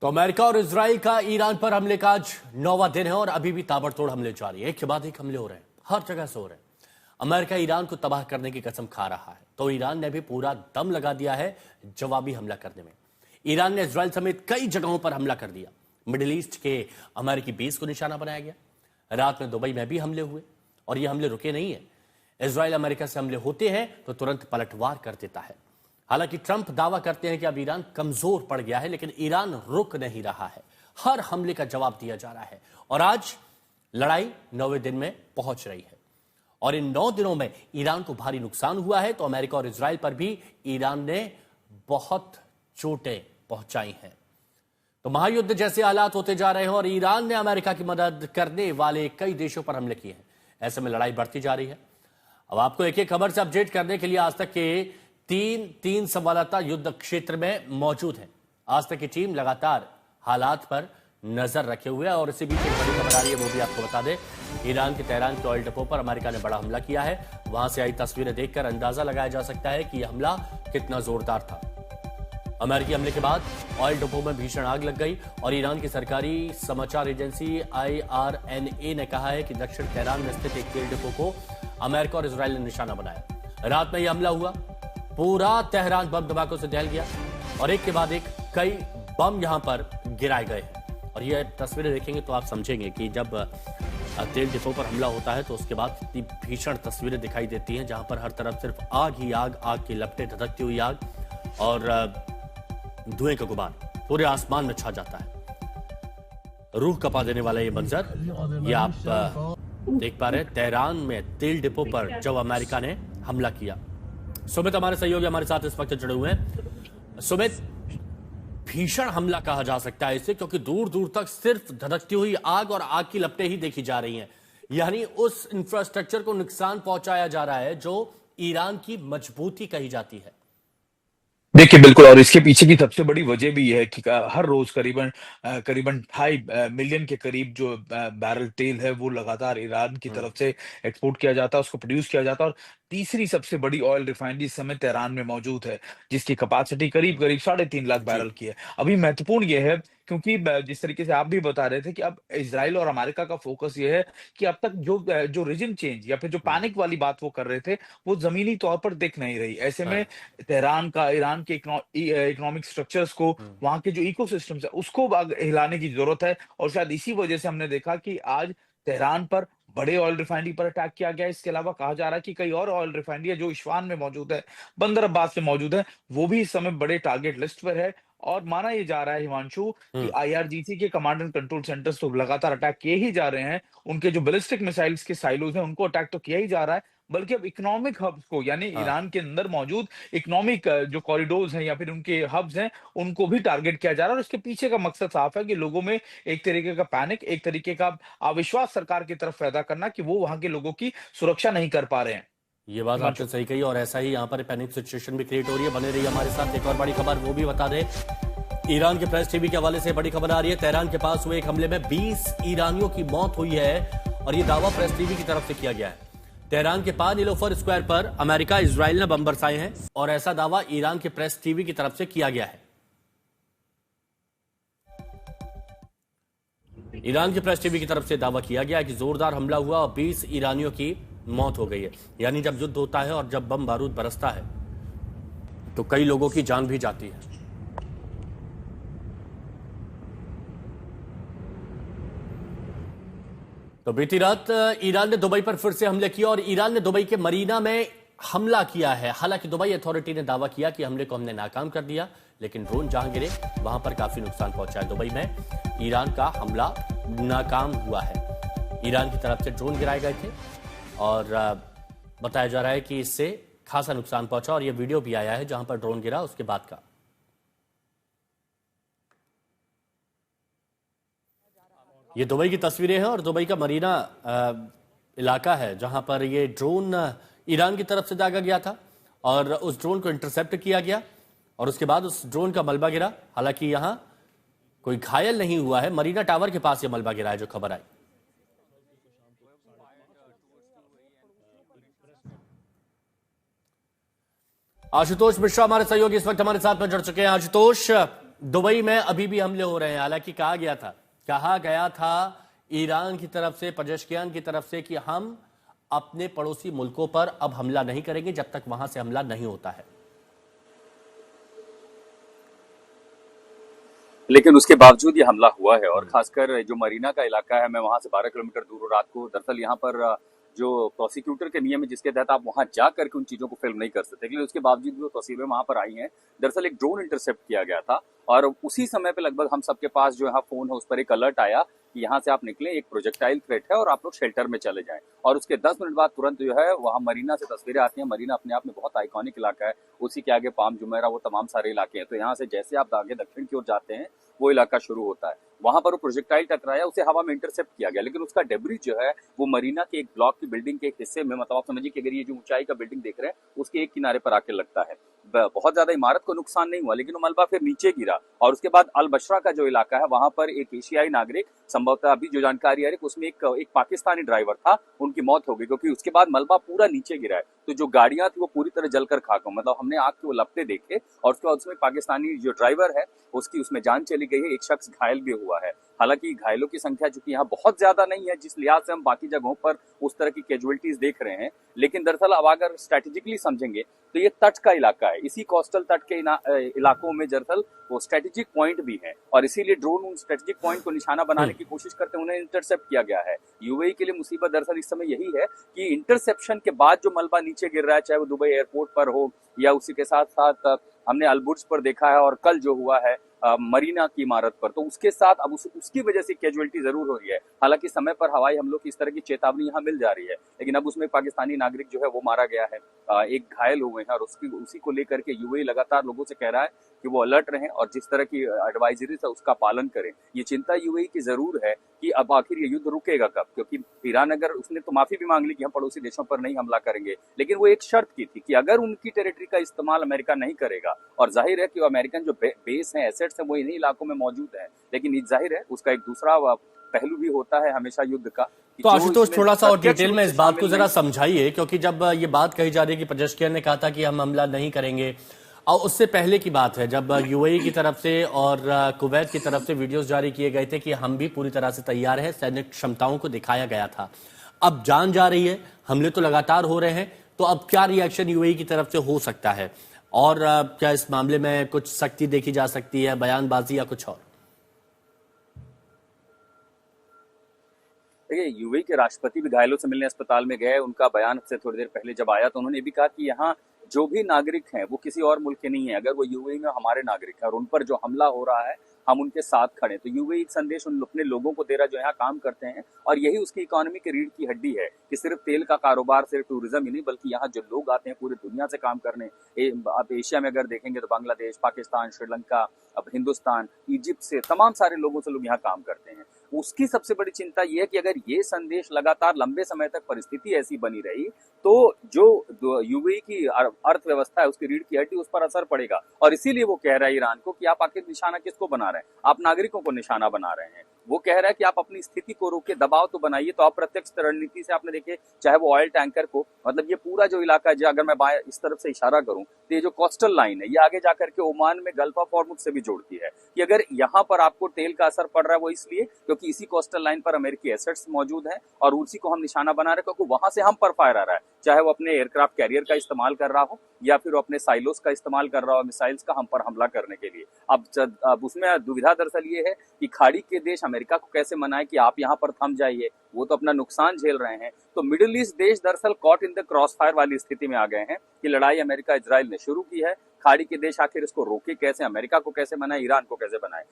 तो अमेरिका और इजराइल का ईरान पर हमले का आज 9वां दिन है और अभी भी ताबड़तोड़ हमले जारी है। एक के बाद एक हमले हो रहे हैं, हर जगह से हो रहे हैं। अमेरिका ईरान को तबाह करने की कसम खा रहा है, तो ईरान ने भी पूरा दम लगा दिया है जवाबी हमला करने में। ईरान ने इजराइल समेत कई जगहों पर हमला कर दिया। मिडिल ईस्ट के अमेरिकी बेस को निशाना बनाया गया। रात में दुबई में भी हमले हुए और ये हमले रुके नहीं है। इजराइल अमेरिका से हमले होते हैं तो तुरंत पलटवार कर देता है। हालांकि ट्रंप दावा करते हैं कि अब ईरान कमजोर पड़ गया है, लेकिन ईरान रुक नहीं रहा है। हर हमले का जवाब दिया जा रहा है और आज लड़ाई 9वें दिन में पहुंच रही है और इन 9 दिनों में ईरान को भारी नुकसान हुआ है। तो अमेरिका और इजराइल पर भी ईरान ने बहुत चोटें पहुंचाई हैं। तो महायुद्ध जैसे हालात होते जा रहे हैं और ईरान ने अमेरिका की मदद करने वाले कई देशों पर हमले किए हैं। ऐसे में लड़ाई बढ़ती जा रही है। अब आपको एक एक खबर से अपडेट करने के लिए आज तक के तीन संवाददाता युद्ध क्षेत्र में मौजूद हैं। आज तक की टीम लगातार हालात पर नजर रखे हुए है और इसी बीच एक बड़ी खबर आ रही है, वो भी आपको बता दें। ईरान के तेहरान के ऑयल डिपो पर अमेरिका ने बड़ा हमला किया है। वहां से आई तस्वीरें देखकर अंदाजा लगाया जा सकता है कि यह हमला कितना जोरदार था। अमेरिकी हमले के बाद ऑयल डिपो में भीषण आग लग गई और ईरान की सरकारी समाचार एजेंसी IRNA ने कहा है कि दक्षिण तेहरान में स्थित एक तेल डिपो को अमेरिका और इजराइल ने निशाना बनाया। रात में यह हमला हुआ, पूरा तेहरान बम धमाकों से दहल गया और एक के बाद एक कई बम यहां पर गिराए गए हैं। और ये तस्वीरें देखेंगे तो आप समझेंगे कि जब तेल डिपो पर हमला होता है तो उसके बाद कितनी भीषण तस्वीरें दिखाई देती हैं, जहां पर हर तरफ सिर्फ आग ही आग, आग की लपटें, धधकती हुई आग और धुएं का गुबार पूरे आसमान में छा जाता है। रूह कपा देने वाला ये मंजर ये आप देख पा रहे हैं तेहरान में तेल डिपो पर जब अमेरिका ने हमला किया। सुमित हमारे सहयोगी हमारे साथ इस वक्त जुड़े हुए हैं। सुमित, भीषण हमला कहा जा सकता है इसे, क्योंकि दूर दूर तक सिर्फ धधकती हुई आग और आग की लपटें ही देखी जा रही हैं। यानी उस इंफ्रास्ट्रक्चर को नुकसान पहुंचाया जा रहा है जो ईरान की मजबूती कही जाती है। देखिए बिल्कुल, और इसके पीछे की सबसे बड़ी वजह भी है कि हर रोज करीबन करीबन 2.5 मिलियन के करीब जो बैरल तेल है वो लगातार ईरान की तरफ से एक्सपोर्ट किया जाता है, उसको प्रोड्यूस किया जाता है। और तीसरी सबसे बड़ी ऑयल रिफाइनरी इस समय तेहरान में मौजूद है, जिसकी कैपेसिटी करीब करीब 3.5 लाख जी। बैरल की है। अभी महत्वपूर्ण ये है क्योंकि जिस तरीके से आप भी बता रहे थे कि अब इसराइल और अमेरिका का फोकस ये है कि अब तक जो रीजन चेंज या फिर जो पैनिक वाली बात वो कर रहे थे वो जमीनी तौर पर दिख नहीं रही। ऐसे में तेहरान का ईरान के इकोनॉमिक स्ट्रक्चर्स को, वहां के जो इकोसिस्टम्स है उसको हिलाने की जरूरत है। और शायद इसी वजह से हमने देखा कि आज तेहरान पर बड़े ऑयल रिफाइनरी पर अटैक किया गया। इसके अलावा कहा जा रहा है कि कई और ऑयल रिफाइनरी है जो इश्वान में मौजूद है, बंदर अब्बास में मौजूद है, वो भी इस समय बड़े टारगेट लिस्ट पर है। और माना ये जा रहा है हिमांशु कि IRGC के कमांड एंड कंट्रोल सेंटर्स तो लगातार अटैक किए ही जा रहे हैं, उनके जो बैलिस्टिक मिसाइल्स के साइलोज हैं उनको अटैक तो किया ही जा रहा है, बल्कि अब इकोनॉमिक हब्स को, यानी हाँ, ईरान के अंदर मौजूद इकोनॉमिक जो कॉरिडोर्स हैं या फिर उनके हब्स हैं उनको भी टारगेट किया जा रहा है। और इसके पीछे का मकसद साफ है कि लोगों में एक तरीके का पैनिक, एक तरीके का अविश्वास सरकार की तरफ पैदा करना कि वो वहां के लोगों की सुरक्षा नहीं कर पा रहे हैं। ये बात आपने सही कही और ऐसा ही यहाँ पर पैनिक सिचुएशन भी क्रिएट हो रही है। बने रही हमारे साथ। एक और बड़ी खबर वो भी बता दें, ईरान के प्रेस टीवी के हवाले से बड़ी खबर आ रही है। तेहरान के पास हुए एक हमले में 20 ईरानियों की मौत हुई है और यह दावा प्रेस टीवी की तरफ से किया गया है। तेहरान के पास नीलोफर स्क्वायर पर अमेरिका इजराइल ने बम बरसाए हैं और ऐसा दावा ईरान के प्रेस टीवी की तरफ से किया गया है। ईरान के प्रेस टीवी की तरफ से दावा किया गया है कि जोरदार हमला हुआ और 20 ईरानियों की मौत हो गई है। यानी जब युद्ध होता है और जब बम बारूद बरसता है तो कई लोगों की जान भी जाती है। तो बीती रात ईरान ने दुबई पर फिर से हमले किए और ईरान ने दुबई के मरीना में हमला किया है। हालांकि दुबई अथॉरिटी ने दावा किया कि हमले को हमने नाकाम कर दिया, लेकिन ड्रोन जहां गिरे वहां पर काफी नुकसान पहुंचा है। दुबई में ईरान का हमला नाकाम हुआ है। ईरान की तरफ से ड्रोन गिराए गए थे और बताया जा रहा है कि इससे खासा नुकसान पहुंचा और यह वीडियो भी आया है जहां पर ड्रोन गिरा उसके बाद का। ये दुबई की तस्वीरें हैं और दुबई का मरीना इलाका है जहां पर ये ड्रोन ईरान की तरफ से दागा गया था और उस ड्रोन को इंटरसेप्ट किया गया और उसके बाद उस ड्रोन का मलबा गिरा। हालांकि यहां कोई घायल नहीं हुआ है। मरीना टावर के पास ये मलबा गिरा है जो खबर आई। आशुतोष मिश्रा हमारे सहयोगी इस वक्त हमारे साथ में जुड़ चुके हैं। आशुतोष, दुबई में अभी भी हमले हो रहे हैं। हालांकि कहा गया था ईरान की तरफ से, पजेश्कियान की तरफ से, कि हम अपने पड़ोसी मुल्कों पर अब हमला नहीं करेंगे जब तक वहां से हमला नहीं होता है। लेकिन उसके बावजूद ये हमला हुआ है, और खासकर जो मरीना का इलाका है, मैं वहां से 12 किलोमीटर दूर हूं। रात को दरअसल यहाँ पर जो प्रोसिक्यूटर के नियम है जिसके तहत आप वहां जा करके उन चीजों को फिल्म नहीं कर सकते, लेकिन उसके बावजूद भी वो तस्वीरें वहां पर आई हैं। दरअसल एक ड्रोन इंटरसेप्ट किया गया था, और उसी समय पे लगभग हम सबके पास जो है फोन है उस पर एक अलर्ट आया कि यहाँ से आप निकलें, एक प्रोजेक्टाइल थ्रेट है और आप लोग शेल्टर में चले जाएं। और उसके 10 मिनट बाद तुरंत जो है वहाँ मरीना से तस्वीरें आती हैं। मरीना अपने आप में बहुत आइकॉनिक इलाका है, उसी के आगे पाम जुमेरा, वो तमाम सारे इलाके हैं। तो यहाँ से जैसे आप आगे दक्षिण की ओर जाते हैं वो इलाका शुरू होता है। वहां पर वो प्रोजेक्टाइल टकराया, उसे हवा में इंटरसेप्ट किया गया, लेकिन उसका डेब्रिज जो है वो मरीना के एक ब्लॉक की बिल्डिंग के एक हिस्से में, मतलब आप समझिए कि अगर ये जो ऊंचाई का बिल्डिंग देख रहे हैं उसके एक किनारे पर आके लगता है। बहुत ज्यादा इमारत को नुकसान नहीं हुआ, लेकिन वो मलबा फिर नीचे गिरा। और उसके बाद अल बशरा का जो इलाका है वहां पर एक एशियाई नागरिक, संभवतः अभी जो जानकारी आ रही है उसमें एक पाकिस्तानी ड्राइवर था, उनकी मौत हो गई, क्योंकि उसके बाद मलबा पूरा नीचे गिरा है। तो जो गाड़ियां थी वो पूरी तरह जलकर खाक हो, मतलब हमने आग के वो लपटे देखे। और उसके बाद उसमें पाकिस्तानी जो ड्राइवर है उसकी उसमें जान चली गई है। एक शख्स घायल भी हुआ है। हालांकि घायलों की संख्या चूंकि यहाँ बहुत ज्यादा नहीं है जिस लिहाज से हम बाकी जगहों पर उस तरह की कैजुअलिटीज देख रहे हैं, लेकिन दरअसल अब अगर स्ट्रेटेजिकली समझेंगे तो ये तट का इलाका है। इसी कोस्टल तट के इलाकों में दरअसल वो स्ट्रेटेजिक पॉइंट भी है, और इसीलिए ड्रोन उन स्ट्रेटेजिक पॉइंट को निशाना बनाने की कोशिश करते हैं, उन्हें इंटरसेप्ट किया गया है। यूएई के लिए मुसीबत दरअसल इस समय यही है कि इंटरसेप्शन के बाद जो मलबा नीचे गिर रहा है, चाहे वो दुबई एयरपोर्ट पर हो या उसी के साथ साथ हमने अलबुर्ज पर देखा है, और कल जो हुआ है मरीना की इमारत पर, तो उसके साथ अब उसकी वजह से कैजुअलिटी जरूर हो रही है। हालांकि समय पर हवाई हमलों की इस तरह की चेतावनी यहाँ मिल जा रही है, लेकिन अब उसमें पाकिस्तानी नागरिक जो है वो मारा गया है, एक घायल हुए हैं, और उसी को लेकर के यूएई लगातार लोगों से कह रहा है कि वो अलर्ट रहें और जिस तरह की एडवाइजरीज है उसका पालन करें। ये चिंता यूएई की जरूर है कि अब आखिर ये युद्ध रुकेगा कब, क्योंकि ईरान अगर, उसने तो माफी भी मांग ली कि हम पड़ोसी देशों पर नहीं हमला करेंगे, लेकिन वो एक शर्त की थी कि अगर उनकी टेरिटरी का इस्तेमाल अमेरिका नहीं करेगा, और जाहिर है कि वो अमेरिकन जो बेस है, एसेट्स है, वो इन्हीं इलाकों में मौजूद है, लेकिन जाहिर है उसका एक दूसरा पहलू भी होता है हमेशा युद्ध का। तो आशुतोष, थोड़ा सा और डिटेल में इस बात को जरा समझाइए, क्योंकि जब ये बात कही जा रही है कि पजेश्कियान ने कहा था कि हम हमला नहीं करेंगे, और उससे पहले की बात है जब यूएई की तरफ से और कुवैत की तरफ से वीडियोस जारी किए गए थे कि हम भी पूरी तरह से तैयार हैं, सैनिक क्षमताओं को दिखाया गया था। अब जान जा रही है, हमले तो लगातार हो रहे हैं, तो अब क्या रिएक्शन यूएई की तरफ से हो सकता है, और क्या इस मामले में कुछ सख्ती देखी जा सकती है, बयानबाजी या कुछ और? देखिए, यूएई के राष्ट्रपति भी घायलों से मिलने अस्पताल में गए। उनका बयान से थोड़ी देर पहले जब आया तो उन्होंने भी कहा कि यहाँ जो भी नागरिक हैं वो किसी और मुल्क के नहीं है, अगर वो यूएई में हमारे नागरिक हैं और उन पर जो हमला हो रहा है हम उनके साथ खड़े। तो यूएई एक संदेश उन अपने लोगों को दे रहा है जो यहाँ काम करते हैं, और यही उसकी इकोनॉमी की रीढ़ की हड्डी है कि सिर्फ तेल का कारोबार, सिर्फ टूरिज्म ही नहीं, बल्कि यहाँ जो लोग आते हैं पूरी दुनिया से काम करने। आप एशिया में अगर देखेंगे तो बांग्लादेश, पाकिस्तान, श्रीलंका, अब हिंदुस्तान, इजिप्ट से तमाम सारे लोगों से लोग यहाँ काम करते हैं। उसकी सबसे बड़ी चिंता यह है कि अगर ये संदेश लगातार लंबे समय तक परिस्थिति ऐसी बनी रही तो जो यूएई की अर्थव्यवस्था है, उसकी रीढ़ की हड्डी, उस पर असर पड़ेगा। और इसीलिए वो कह रहा है ईरान को कि आप आखिर निशाना किसको बना रहे हैं, आप नागरिकों को निशाना बना रहे हैं। वो कह रहा है कि आप अपनी स्थिति को रोके, दबाव तो बनाइए। तो अप्रत्यक्ष रणनीति से आपने देखे, चाहे वो ऑयल टैंकर को, मतलब ये पूरा जो इलाका है, अगर मैं इस तरफ से इशारा करूं तो ये जो कोस्टल लाइन है ये आगे जाकर के ओमान में गल्फ ऑफ हॉर्मुज से भी जोड़ती है, कि अगर यहाँ पर आपको तेल का असर पड़ रहा है वो इसलिए क्योंकि इसी कोस्टल लाइन पर अमेरिकी एसेट्स मौजूद हैं और उसी को हम निशाना बना रहे हैं, क्योंकि वहां से हम पर फायर आ रहा है, चाहे वो अपने एयरक्राफ्ट कैरियर का इस्तेमाल कर रहा हो या फिर वो अपने साइलोस का इस्तेमाल कर रहा हो मिसाइल्स का हम पर हमला करने के लिए। अब उसमें दुविधा दरअसल ये है कि खाड़ी के देश अमेरिका को कैसे मनाए कि आप यहाँ पर थम जाइए, वो तो अपना नुकसान झेल रहे हैं। तो मिडिल ईस्ट देश दरअसल caught in the cross fire वाली स्थिति में आ गए हैं कि लड़ाई अमेरिका इजराइल ने शुरू की है, खाड़ी के देश आखिर इसको रोके कैसे, अमेरिका को कैसे मनाए, ईरान को कैसे बनाए।